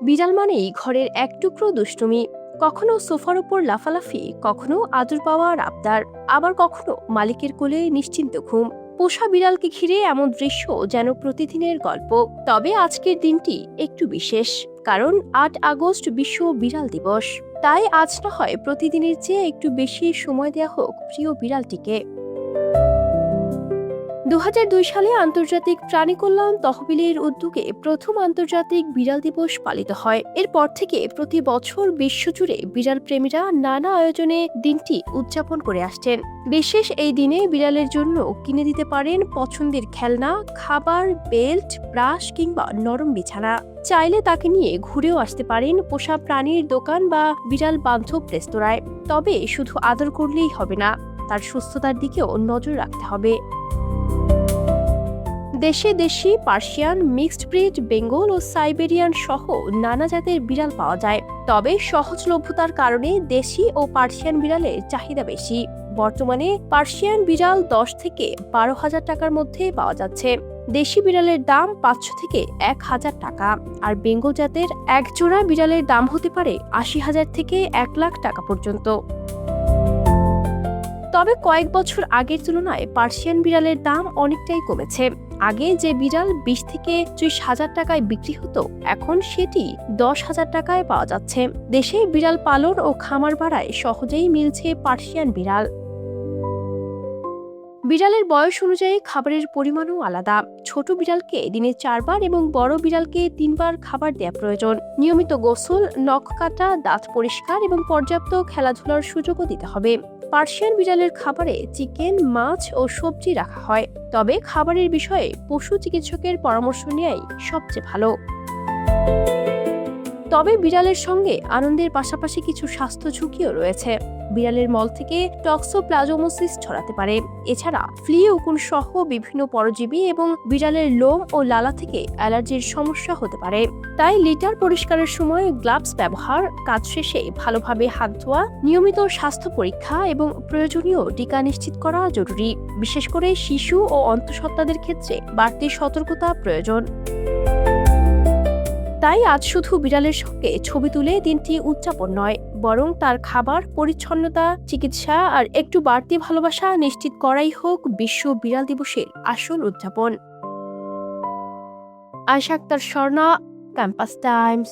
বিড়াল মানেই ঘরের এক টুকরো দুষ্টুমি। কখনো সোফার উপর লাফালাফি, কখনো আদর পাওয়ার আবদার, আবার কখনো মালিকের কোলে নিশ্চিন্ত ঘুম। পোষা বিড়ালকে ঘিরে এমন দৃশ্য যেন প্রতিদিনের গল্প। তবে আজকের দিনটি একটু বিশেষ, কারণ ৮ আগস্ট বিশ্ব বিড়াল দিবস। তাই আজ না হয় প্রতিদিনের চেয়ে একটু বেশি সময় দেয়া হোক প্রিয় বিড়ালটিকে। ২০০২ সালে আন্তর্জাতিক প্রাণী কল্যাণ তহবিলের উদ্যোগে প্রথম আন্তর্জাতিক বিড়াল দিবস পালিত হয়। এরপর থেকে প্রতি বছর বিশ্বজুড়ে বিড়াল প্রেমীরা নানা আয়োজনে দিনটি উদযাপন করে আসছেন। বিশেষ এই দিনে বিড়ালের জন্য কিনে দিতে পারেন পছন্দের খেলনা, খাবার, বেল্ট, ব্রাশ কিংবা নরম বিছানা। চাইলে তাকে নিয়ে ঘুরেও আসতে পারেন পোষা প্রাণীর দোকান বা বিড়াল বান্ধব রেস্তোরাঁয়। তবে শুধু আদর করলেই হবে না, তার সুস্থতার দিকেও নজর রাখতে হবে। দেশে দেশি পার্সিয়ান, মিক্সড ব্রিড, বেঙ্গল ও সাইবেরিয়ান সহ নানা জাতের বিড়াল পাওয়া যায়। তবে সহজলভ্যতার কারণে দেশি ও পার্সিয়ান বিড়ালের চাহিদা বেশি। বর্তমানে পার্সিয়ান বিড়াল ১০ থেকে ১২,০০০ টাকার মধ্যে পাওয়া যাচ্ছে। দেশি বিড়ালের দাম ৫০০ থেকে ১,০০০ টাকা, আর বেঙ্গল জাতের এক জোড়া বিড়ালের দাম হতে পারে ৮০,০০০ থেকে ১,০০,০০০ টাকা পর্যন্ত। তবে কয়েক বছর আগের তুলনায় পার্সিয়ান বিড়ালের দাম অনেকটাই কমেছে। আগে যে বিড়াল ২০ থেকে ৩০,০০০ টাকায় বিক্রি হতো, এখন সেটি ১০,০০০ টাকায় পাওয়া যাচ্ছে। দেশে বিড়াল পালন ও খামার বাড়ায় সহজেই মিলছে পার্সিয়ান বিড়াল। বিড়ালের বয়স অনুযায়ী খাবারের পরিমাণও আলাদা। ছোট বিড়ালকে দিনে ৪ বার এবং বড় বিড়ালকে ৩ বার খাবার দেওয়া প্রয়োজন। নিয়মিত গোসল, নখ কাটা, দাঁত পরিষ্কার এবং পর্যাপ্ত খেলাধুলার সুযোগও দিতে হবে। পার্সিয়ান বিড়ালের খাবারে চিকেন, মাছ ও সবজি রাখা হয়। তবে খাবারের বিষয়ে পশু চিকিৎসকের পরামর্শ নেওয়াই সবচেয়ে ভালো। তবে বিড়ালের সঙ্গে আনন্দের পাশাপাশি কিছু স্বাস্থ্য ঝুঁকিও রয়েছে। বিড়ালের মল থেকে টক্সোপ্লাজমোসিস ছড়াতে পারে। এছাড়া ফ্লি, উকুন সহ বিভিন্ন পরজীবী এবং বিড়ালের লোম ও লালা থেকে অ্যালার্জির সমস্যা হতে পারে। তাই লিটার পরিষ্কারের সময় গ্লাভস ব্যবহার, কাজ শেষে ভালোভাবে হাত ধোয়া, নিয়মিত স্বাস্থ্য পরীক্ষা এবং প্রয়োজনীয় টিকা নিশ্চিত করা জরুরি। বিশেষ করে শিশু ও অন্তঃসত্ত্বাদের ক্ষেত্রে বাড়তি সতর্কতা প্রয়োজন। তাই আজ শুধু বিড়ালের সঙ্গে ছবি তুলে দিনটি উদযাপন নয়, বরং তার খাবার, পরিচ্ছন্নতা, চিকিৎসা আর একটু বাড়তি ভালোবাসা নিশ্চিত করাই হোক বিশ্ব বিড়াল দিবসের আসল উদযাপন। Ayesha Akter, Swarna, Campus Times.